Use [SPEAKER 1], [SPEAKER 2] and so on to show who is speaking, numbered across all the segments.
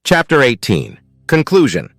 [SPEAKER 1] Chapter 18. Conclusion.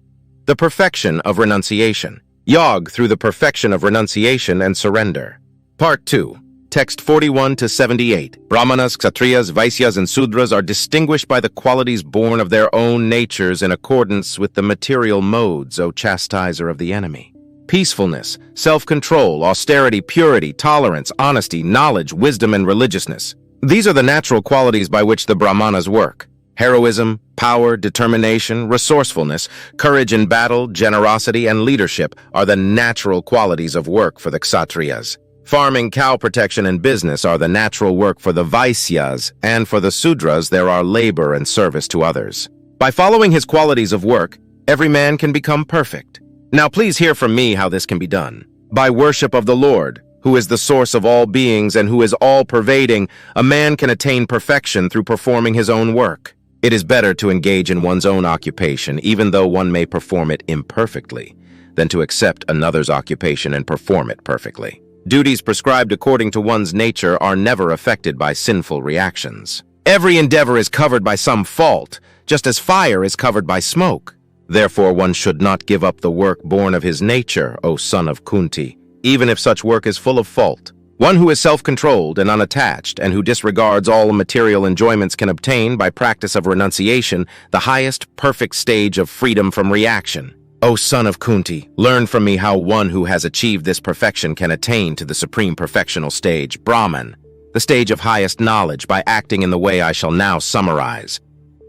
[SPEAKER 1] The Perfection of Renunciation. Yog through the Perfection of Renunciation and Surrender. Part 2. Text 41 to 78. Brahmanas, Kshatriyas, Vaisyas, and Sudras are distinguished by the qualities born of their own natures in accordance with the material modes, O chastiser of the enemy. Peacefulness, self-control, austerity, purity, tolerance, honesty, knowledge, wisdom, and religiousness. These are the natural qualities by which the Brahmanas work. Heroism, power, determination, resourcefulness, courage in battle, generosity, and leadership are the natural qualities of work for the Kshatriyas. Farming, cow protection, and business are the natural work for the Vaisyas, and for the Sudras there are labor and service to others. By following his qualities of work, every man can become perfect. Now please hear from me how this can be done. By worship of the Lord, who is the source of all beings and who is all-pervading, a man can attain perfection through performing his own work. It is better to engage in one's own occupation, even though one may perform it imperfectly, than to accept another's occupation and perform it perfectly. Duties prescribed according to one's nature are never affected by sinful reactions. Every endeavor is covered by some fault, just as fire is covered by smoke. Therefore, one should not give up the work born of his nature, O son of Kunti, even if such work is full of fault. One who is self-controlled and unattached and who disregards all material enjoyments can obtain, by practice of renunciation, the highest perfect stage of freedom from reaction. O son of Kunti, learn from me how one who has achieved this perfection can attain to the supreme perfectional stage, Brahman, the stage of highest knowledge, by acting in the way I shall now summarize.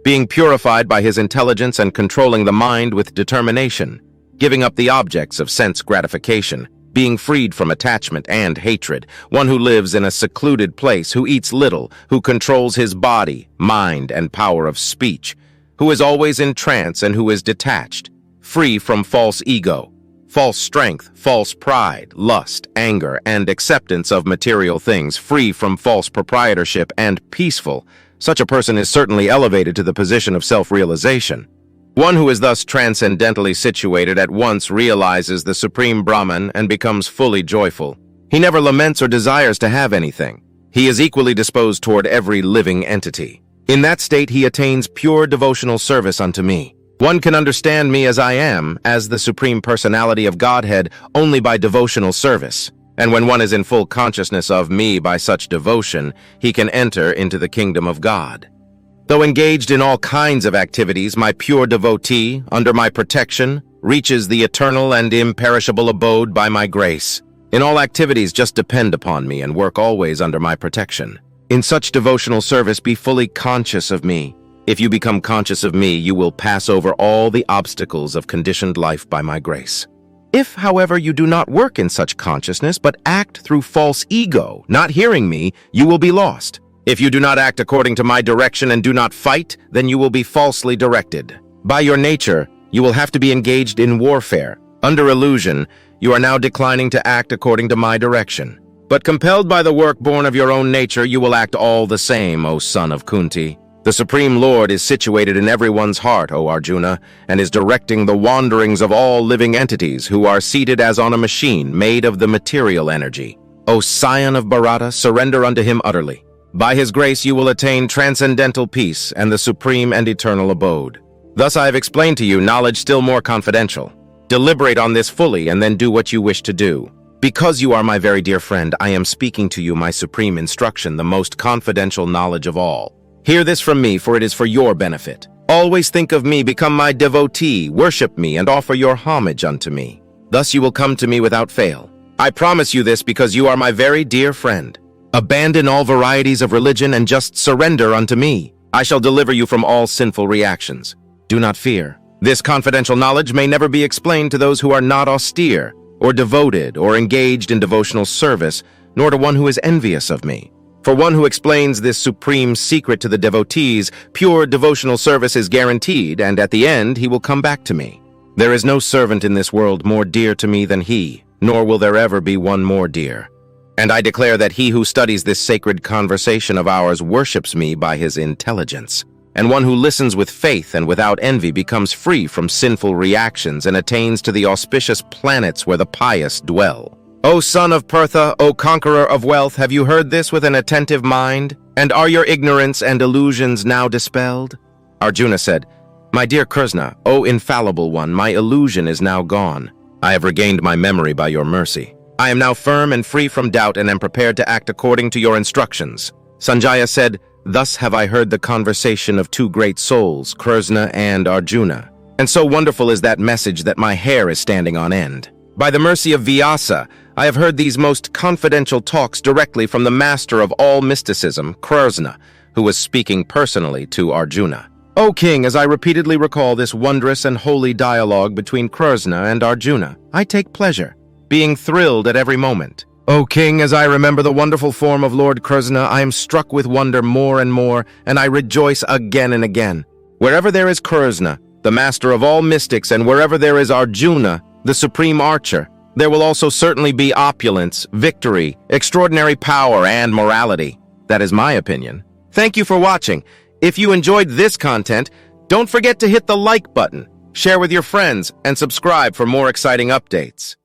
[SPEAKER 1] Being purified by his intelligence and controlling the mind with determination, giving up the objects of sense gratification, being freed from attachment and hatred, one who lives in a secluded place, who eats little, who controls his body, mind, and power of speech, who is always in trance and who is detached, free from false ego, false strength, false pride, lust, anger, and acceptance of material things, free from false proprietorship, and peaceful. Such a person is certainly elevated to the position of self-realization. One who is thus transcendentally situated at once realizes the Supreme Brahman and becomes fully joyful. He never laments or desires to have anything. He is equally disposed toward every living entity. In that state he attains pure devotional service unto me. One can understand me as I am, as the Supreme Personality of Godhead, only by devotional service. And when one is in full consciousness of me by such devotion, he can enter into the kingdom of God. Though engaged in all kinds of activities, my pure devotee, under my protection, reaches the eternal and imperishable abode by my grace. In all activities, just depend upon me and work always under my protection. In such devotional service, be fully conscious of me. If you become conscious of me, you will pass over all the obstacles of conditioned life by my grace. If, however, you do not work in such consciousness, but act through false ego, not hearing me, you will be lost. If you do not act according to my direction and do not fight, then you will be falsely directed. By your nature, you will have to be engaged in warfare. Under illusion, you are now declining to act according to my direction. But compelled by the work born of your own nature, you will act all the same, O son of Kunti. The Supreme Lord is situated in everyone's heart, O Arjuna, and is directing the wanderings of all living entities who are seated as on a machine made of the material energy. O scion of Bharata, surrender unto him utterly. By his grace you will attain transcendental peace and the supreme and eternal abode. Thus I have explained to you knowledge still more confidential. Deliberate on this fully and then do what you wish to do. Because you are my very dear friend, I am speaking to you my supreme instruction, the most confidential knowledge of all. Hear this from me, for it is for your benefit. Always think of me, become my devotee, worship me, and offer your homage unto me. Thus you will come to me without fail. I promise you this because you are my very dear friend. Abandon all varieties of religion and just surrender unto me. I shall deliver you from all sinful reactions. Do not fear. This confidential knowledge may never be explained to those who are not austere, or devoted, or engaged in devotional service, nor to one who is envious of me. For one who explains this supreme secret to the devotees, pure devotional service is guaranteed, and at the end he will come back to me. There is no servant in this world more dear to me than he, nor will there ever be one more dear. And I declare that he who studies this sacred conversation of ours worships me by his intelligence. And one who listens with faith and without envy becomes free from sinful reactions and attains to the auspicious planets where the pious dwell. O son of Pertha, O conqueror of wealth, have you heard this with an attentive mind? And are your ignorance and illusions now dispelled? Arjuna said, My dear Krishna, O infallible one, my illusion is now gone. I have regained my memory by your mercy. I am now firm and free from doubt and am prepared to act according to your instructions. Sanjaya said, "Thus have I heard the conversation of two great souls, Krishna and Arjuna. And so wonderful is that message that my hair is standing on end. By the mercy of Vyasa, I have heard these most confidential talks directly from the master of all mysticism, Krishna, who was speaking personally to Arjuna. O King, as I repeatedly recall this wondrous and holy dialogue between Krishna and Arjuna, I take pleasure, being thrilled at every moment. O King, as I remember the wonderful form of Lord Krishna, I am struck with wonder more and more, and I rejoice again and again. Wherever there is Krishna, the master of all mystics, and wherever there is Arjuna, the supreme archer, there will also certainly be opulence, victory, extraordinary power, and morality. That is my opinion. Thank you for watching. If you enjoyed this content, don't forget to hit the like button, share with your friends, and subscribe for more exciting updates.